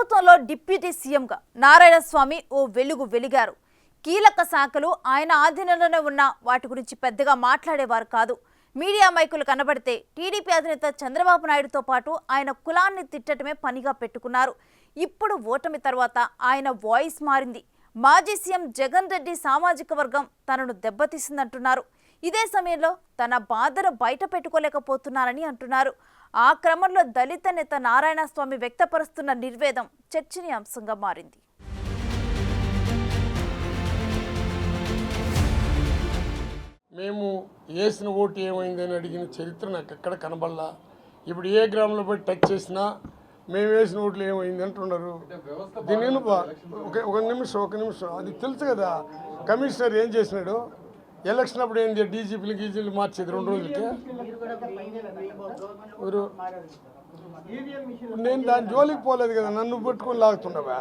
ప్రభుత్వంలో డిప్యూటీ సీఎంగా నారాయణస్వామి ఓ వెలుగు వెలిగారు. కీలక శాఖలు ఆయన ఆధీనంలోనే ఉన్న వాటి గురించి పెద్దగా మాట్లాడేవారు కాదు. మీడియా మైకులు కనబడితే టీడీపీ అధినేత చంద్రబాబు నాయుడుతో పాటు ఆయన కులాన్ని తిట్టడమే పనిగా పెట్టుకున్నారు. ఇప్పుడు ఓటమి తర్వాత ఆయన వాయిస్ మారింది. మాజీ సీఎం జగన్ రెడ్డి సామాజిక వర్గం తనను దెబ్బతీసిందంటున్నారు. ఇదే సమయంలో తన బాధను బయట పెట్టుకోలేకపోతున్నారని అంటున్నారు. ఆ క్రమంలో దళిత నేత నారాయణస్వామి వ్యక్తపరుస్తున్న నిర్వేదం చర్చనీయాంశంగా మారింది. మేము వేసిన ఓటు ఏమైందని అడిగిన చరిత్ర నాకు ఎక్కడ కనబడలా. ఇప్పుడు ఏ గ్రామంలో పోయి టచ్ చేసినా మేము వేసిన ఓట్లు ఏమైంది అంటున్నారు. దీని ఒక నిమిషం అది తెలుసు కదా. కమిషనర్ ఏం చేసినాడు, ఎలక్షన్ అప్పుడు ఏంది డీజీపీలు గీజీలు మార్చేది 2 రోజులకి. నేను దాని జోలికి పోలేదు కదా, నన్ను పట్టుకొని లాగుతున్నావా.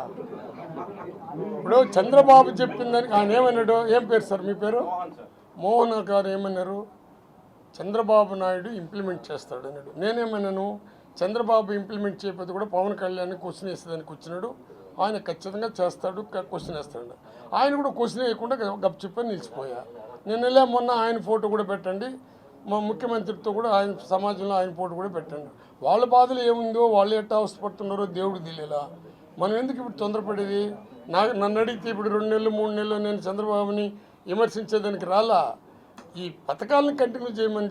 ఇప్పుడు చంద్రబాబు చెప్పిన దానికి ఆయన ఏమన్నాడు, ఏం పేరు సార్ మీ పేరు? మోహన్ గారు ఏమన్నారు, చంద్రబాబు నాయుడు ఇంప్లిమెంట్ చేస్తాడు అన్నాడు. నేనేమన్నాను, చంద్రబాబు ఇంప్లిమెంట్ చేయకపోతే కూడా పవన్ కళ్యాణ్ క్వశ్చన్ వేసేదానికి వచ్చినాడు, ఆయన ఖచ్చితంగా చేస్తాడు, క్వశ్చన్ వేస్తాడు. ఆయన కూడా క్వశ్చన్ వేయకుండా గప్ చెప్పని నిలిచిపోయా. నేను మొన్న ఆయన ఫోటో కూడా పెట్టండి, మా ముఖ్యమంత్రితో కూడా ఆయన సమాజంలో ఆయన ఫోటో కూడా పెట్టండి. వాళ్ళ బాధలు ఏముందో, వాళ్ళు ఎట్టా అవసరపడుతున్నారో దేవుడు తెలియలా. మనం ఎందుకు ఇప్పుడు తొందరపడేది? నన్ను అడిగితే ఇప్పుడు 2 నెలలు 3 నెలలు నేను చంద్రబాబుని విమర్శించేదానికి రాలా. ఈ పథకాలను కంటిన్యూ చేయమని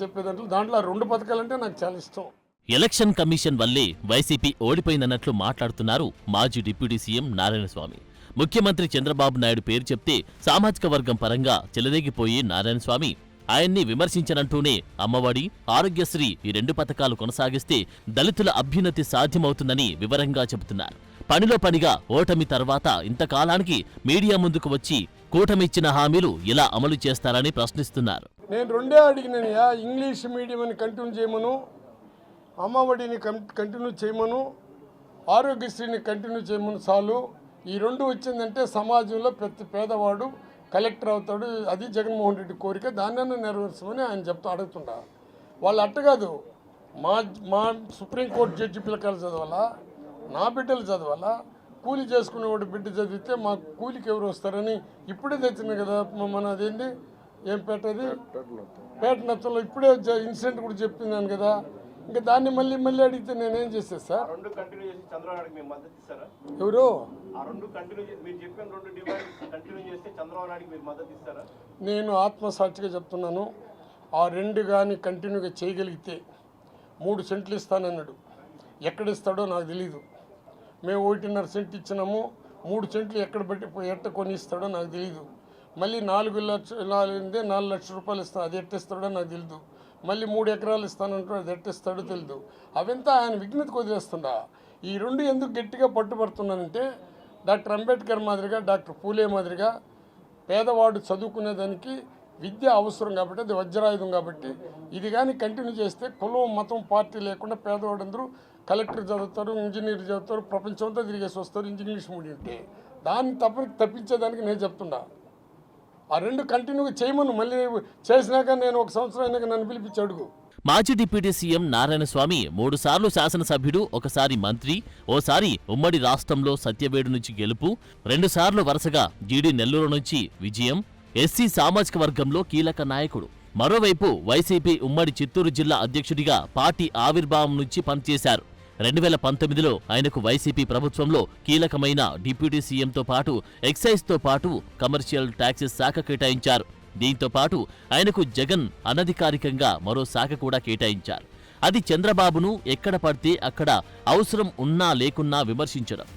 చెప్పేదాంట్లో దాంట్లో 2 పథకాలంటే నాకు చాలా ఇష్టం. ఎలక్షన్ కమిషన్ వల్లే వైసీపీ ఓడిపోయిందన్నట్లు మాట్లాడుతున్నారు మాజీ డిప్యూటీ సీఎం నారాయణస్వామి. ముఖ్యమంత్రి చంద్రబాబు నాయుడు పేరు చెప్తే సామాజిక వర్గం పరంగా చెలరేగిపోయి నారాయణస్వామి ఆయన్ని విమర్శించనంటూనే అమ్మఒడి, ఆరోగ్యశ్రీ ఈ 2 పథకాలు కొనసాగిస్తే దళితుల అభ్యున్నతి సాధ్యమవుతుందని వివరంగా చెబుతున్నారు. పనిలో పనిగా ఓటమి తర్వాత ఇంతకాలానికి మీడియా ముందుకు వచ్చి కూటమిచ్చిన హామీలు ఎలా అమలు చేస్తారని ప్రశ్నిస్తున్నారు. నేను 2 అడిగినయా, ఇంగ్లీష్ మీడియంని కంటిన్యూ చేయమను, అమ్మఒడిని కంటిన్యూ చేయమను, ఆరోగ్యశ్రీని కంటిన్యూ చేయమను చాలు. ఈ 2 వచ్చిందంటే సమాజంలో ప్రతి పేదవాడు కలెక్టర్ అవుతాడు. అది జగన్మోహన్ రెడ్డి కోరిక, దాన్నైనా నెరవేర్చమని ఆయన అడుగుతుంటా. వాళ్ళు అట్టగాదు, మా సుప్రీంకోర్టు జడ్జి పిల్లకాయలు చదవాలా, నా బిడ్డలు చదవాలా, కూలి చేసుకునేవాడు బిడ్డ చదివితే మా కూలికి ఎవరు వస్తారని ఇప్పుడే తెచ్చింది కదా. మన అదేంటి ఏం పెట్టది పేట నచ్చలో ఇప్పుడే ఇన్సిడెంట్ కూడా చెప్తున్నాను కదా. ఇంకా దాన్ని మళ్ళీ అడిగితే నేనేం చేసేది సార్? ఎవరు నేను ఆత్మసాక్షిగా చెప్తున్నాను, ఆ 2 కానీ కంటిన్యూగా చేయగలిగితే 3 సెంట్లు ఇస్తానన్నాడు. ఎక్కడ ఇస్తాడో నాకు తెలీదు. మేము 1.5 సెంట్ ఇచ్చినాము, 3 సెంట్లు ఎట్ట కొని ఇస్తాడో నాకు తెలీదు. మళ్ళీ 4 లక్షల రూపాయలు ఇస్తాను, అది ఎట్టిస్తాడో నాకు తెలీదు. మళ్ళీ 3 ఎకరాలు ఇస్తానంటాడు, అది ఎట్టిస్తాడో తెలీదు. అవంతా ఆయన విఘ్నతకు వదిలేస్తుండా. ఈ 2 ఎందుకు గట్టిగా పట్టుబడుతున్నానంటే, డాక్టర్ అంబేద్కర్ మాదిరిగా, డాక్టర్ పూలే మాదిరిగా పేదవాడు చదువుకునేదానికి విద్య అవసరం కాబట్టి, అది వజ్రాయుధం కాబట్టి, ఇది కానీ కంటిన్యూ చేస్తే కులం మతం పార్టీ లేకుండా పేదవాడందరూ కలెక్టర్ చదువుతారు, ఇంజనీర్ చదువుతారు, ప్రపంచం అంతా తిరిగేసి వస్తారు ఇంగ్లీష్ మీడియం ఉంటే. దాన్ని తప్పించేదానికి నేను చెప్తున్నా, ఆ 2 కంటిన్యూగా చేయమను. మళ్ళీ చేసినాక నేను 1 సంవత్సరం అయినాక నన్ను పిలిపించి అడుగు. మాజీ డిప్యూటీ సీఎం నారాయణస్వామి 3 సార్లు శాసనసభ్యుడు, ఒకసారి మంత్రి, ఓసారి ఉమ్మడి రాష్ట్రంలో సత్యవేడు నుంచి గెలుపు, 2 సార్లు వరుసగా జీడీ నెల్లూరు నుంచి విజయం, ఎస్సీ సామాజిక వర్గంలో కీలక నాయకుడు. మరోవైపు వైసీపీ ఉమ్మడి చిత్తూరు జిల్లా అధ్యక్షుడిగా పార్టీ ఆవిర్భావం నుంచి పనిచేశారు. 2019లో ఆయనకు వైసీపీ ప్రభుత్వంలో కీలకమైన డిప్యూటీ సీఎంతో పాటు ఎక్సైజ్తో పాటు కమర్షియల్ ట్యాక్సెస్ శాఖ కేటాయించారు. దీంతో పాటు ఆయనకు జగన్ అనధికారికంగా మరో శాఖ కూడా కేటాయించారు. అది చంద్రబాబును ఎక్కడ పడితే అక్కడ అవసరం ఉన్నా లేకున్నా విమర్శించడం,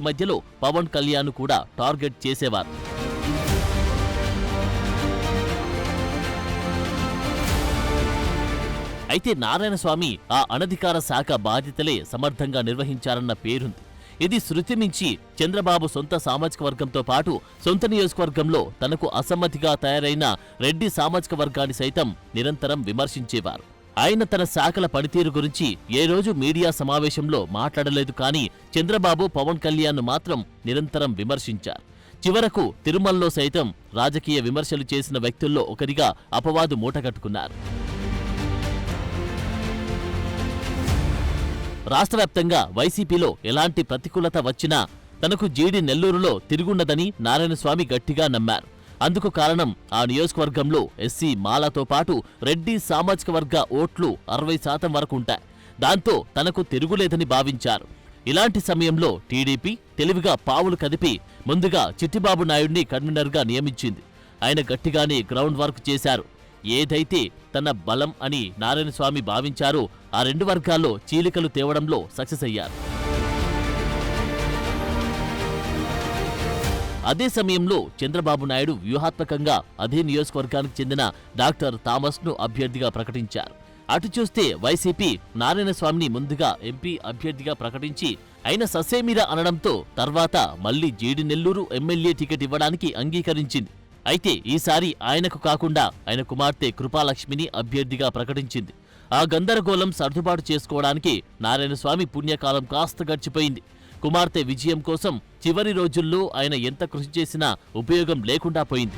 మధ్యలో పవన్ కళ్యాణ్ కూడా టార్గెట్ చేసేవారు. అయితే నారాయణస్వామి ఆ అనధికార శాఖ బాధ్యతలే సమర్థంగా నిర్వహించారన్న పేరుంది. ఇది శృతి మించి చంద్రబాబు సొంత సామాజిక వర్గంతో పాటు సొంత నియోజకవర్గంలో తనకు అసమ్మతిగా తయారైన రెడ్డి సామాజిక వర్గాన్ని సైతం నిరంతరం విమర్శించేవారు. ఆయన తన శాఖల పనితీరు గురించి ఏ రోజు మీడియా సమావేశంలో మాట్లాడలేదు. కానీ చంద్రబాబు పవన్ కళ్యాణ్ మాత్రం నిరంతరం విమర్శించారు. చివరకు తిరుమలలో సైతం రాజకీయ విమర్శలు చేసిన వ్యక్తుల్లో ఒకరిగా అపవాదు మూటగట్టుకున్నారు. రాష్ట్ర వ్యాప్తంగా వైసీపీలో ఎలాంటి ప్రతికూలత వచ్చినా తనకు జీడి నెల్లూరులో తిరుగుండదని నారాయణస్వామి గట్టిగా నమ్మారు. అందుకు కారణం ఆ నియోజకవర్గంలో ఎస్సీ మాలతో పాటు రెడ్డి సామాజిక వర్గ ఓట్లు 60% వరకు ఉంటాయి. దాంతో తనకు తిరుగులేదని భావించారు. ఇలాంటి సమయంలో టీడీపీ తెలివిగా పావులు కదిపి ముందుగా చిట్టిబాబు నాయుడిని కన్వీనర్గా నియమించింది. ఆయన గట్టిగానే గ్రౌండ్ వర్క్ చేశారు. ఏదైతే తన బలం అని నారాయణస్వామి భావించారో ఆ రెండు వర్గాల్లో చీలికలు తేవడంలో సక్సెస్ అయ్యారు. అదే సమయంలో చంద్రబాబు నాయుడు వ్యూహాత్మకంగా అదే నియోజకవర్గానికి చెందిన డాక్టర్ థామస్ను అభ్యర్థిగా ప్రకటించారు. అటు చూస్తే వైసీపీ నారాయణస్వామిని ముందుగా ఎంపీ అభ్యర్థిగా ప్రకటించి ఆయన ససేమిరా అనడంతో తర్వాత మళ్లీ జీడి నెల్లూరు ఎమ్మెల్యే టికెట్ ఇవ్వడానికి అంగీకరించింది. అయితే ఈసారి ఆయనకు కాకుండా ఆయన కుమార్తె కృపాలక్ష్మిని అభ్యర్థిగా ప్రకటించింది. ఆ గందరగోళం సర్దుబాటు చేసుకోవడానికి నారాయణస్వామి పుణ్యకాలం కాస్త గడిచిపోయింది. కుమార్తె విజయం కోసం చివరి రోజుల్లో ఆయన ఎంత కృషి చేసినా ఉపయోగం లేకుండా పోయింది.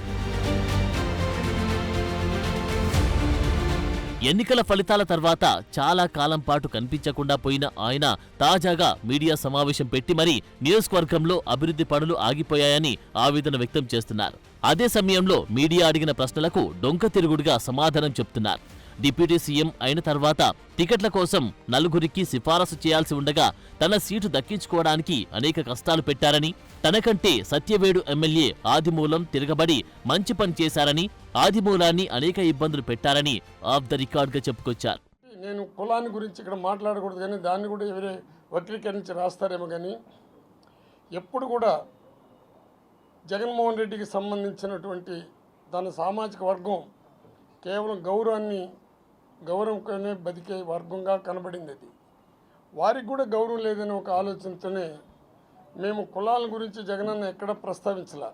ఎన్నికల ఫలితాల తర్వాత చాలా కాలం పాటు కనిపించకుండా పోయిన ఆయన తాజాగా మీడియా సమావేశం పెట్టి మరీ నియోజకవర్గంలో అభివృద్ధి పనులు ఆగిపోయాయని ఆవేదన వ్యక్తం చేస్తున్నారు. అదే సమయంలో మీడియా అడిగిన ప్రశ్నలకు డొంక తిరుగుడుగా సమాధానం చెప్తున్నారు. డిప్యూటీ సీఎం అయిన తర్వాత టికెట్ల కోసం నలుగురికి సిఫారసు చేయాల్సి ఉండగా తన సీటు దక్కించుకోవడానికి అనేక కష్టాలు పెట్టారని, తనకంటే సత్యవేడు ఎమ్మెల్యే ఆదిమూలం తిరగబడి మంచి పని చేశారని, ఆదిమూలాన్ని అనేక ఇబ్బందులు పెట్టారని ఆఫ్ ద రికార్డ్గా చెప్పుకొచ్చారు. నేను కులాన్ని గురించి ఇక్కడ మాట్లాడకూడదు, కానీ దాన్ని కూడా ఎవరే వక్రీకరించి రాస్తారేమో. కానీ ఎప్పుడు కూడా జగన్మోహన్ రెడ్డికి సంబంధించినటువంటి తన సామాజిక వర్గం కేవలం గౌరవంగానే బతికే వర్గంగా కనబడింది. అది వారికి కూడా గౌరవం లేదనే ఒక ఆలోచనతోనే మేము కులాల గురించి జగనన్న ఎక్కడ ప్రస్తావించలా.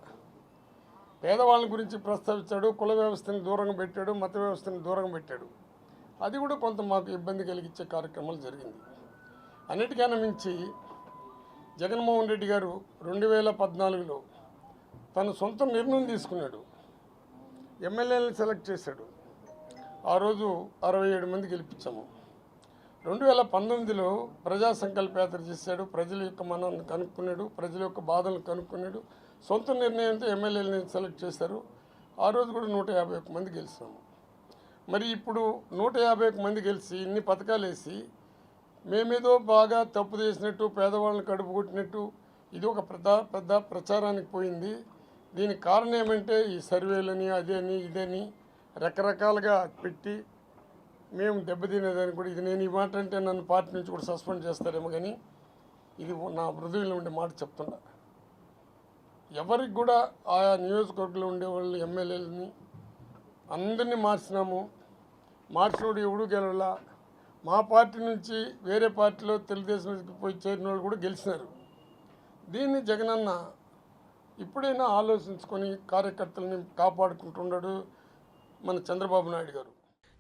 పేదవాళ్ళ గురించి ప్రస్తావించాడు, కుల వ్యవస్థని దూరంగా పెట్టాడు, మత వ్యవస్థని దూరంగా పెట్టాడు. అది కూడా కొంత మాకు ఇబ్బంది కలిగించే కార్యక్రమాలు జరిగింది. అన్నిటికన్నా మించి జగన్మోహన్ రెడ్డి గారు 2014లో తన సొంత నిర్ణయం తీసుకున్నాడు. ఎమ్మెల్యేలను సెలెక్ట్ చేశాడు. ఆ రోజు 67 మంది గెలిపించాము. 2019లో ప్రజా సంకల్పయాత్ర చేశాడు. ప్రజల యొక్క మనాన్ని కనుక్కున్నాడు, ప్రజల యొక్క బాధలను కనుక్కున్నాడు. సొంత నిర్ణయంతో ఎమ్మెల్యేలని సెలెక్ట్ చేశారు. ఆ రోజు కూడా 151 మంది గెలిచాము. మరి ఇప్పుడు 151 మంది గెలిచి ఇన్ని పథకాలు వేసి మేమేదో బాగా తప్పు చేసినట్టు, పేదవాళ్ళని కడుపు కొట్టినట్టు ఇది ఒక పెద్ద ప్రచారానికి పోయింది. దీనికి కారణం ఏమంటే ఈ సర్వేలని అదేని ఇదని రకరకాలుగా పెట్టి మేము దెబ్బతినేదాన్ని కూడా ఇది నేను ఈ మాట అంటే నన్ను పార్టీ నుంచి కూడా సస్పెండ్ చేస్తారేమో, కానీ ఇది నా హృదయంలో ఉండే మాట చెప్తున్నా. ఎవరికి కూడా ఆయా నియోజకవర్గంలో ఉండేవాళ్ళు ఎమ్మెల్యేలని అందరినీ మార్చినాము. మార్చినోడు ఎవడు గెలవలా. మా పార్టీ నుంచి వేరే పార్టీలో తెలుగుదేశం పోయి చేరిన వాళ్ళు కూడా గెలిచినారు. దీన్ని జగనన్న ఇప్పుడైనా ఆలోచించుకొని కార్యకర్తలని కాపాడుకుంటున్నాడు మన చంద్రబాబు నాయుడు గారు.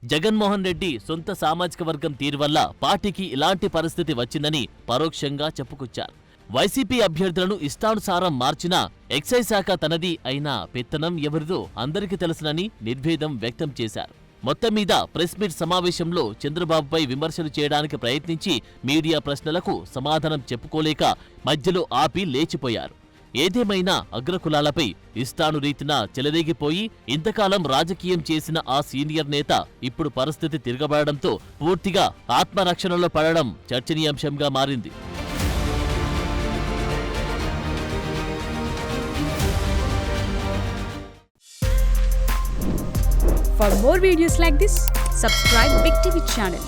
జగన్మోహన్ రెడ్డి సొంత సామాజిక వర్గం తీరు వల్ల పార్టీకి ఇలాంటి పరిస్థితి వచ్చిందని పరోక్షంగా చెప్పుకొచ్చారు. వైసీపీ అభ్యర్థులను ఇష్టానుసారం మార్చినా ఎక్సైజ్ శాఖ తనది అయినా పెత్తనం ఎవరిదో అందరికీ తెలుసునని నిర్భేదం వ్యక్తం చేశారు. మొత్తం మీద ప్రెస్ మీట్ సమావేశంలో చంద్రబాబుపై విమర్శలు చేయడానికి ప్రయత్నించి మీడియా ప్రశ్నలకు సమాధానం చెప్పుకోలేక మధ్యలో ఆపి లేచిపోయారు. ఏదేమైనా అగ్రకులాలపై ఇష్టానురీతిన చెలరేగిపోయి ఇంతకాలం రాజకీయం చేసిన ఆ సీనియర్ నేత ఇప్పుడు పరిస్థితి తిరగబడడంతో పూర్తిగా ఆత్మరక్షణలో పడడం చర్చనీయాంశంగా మారింది. For more videos like this, subscribe Big TV channel.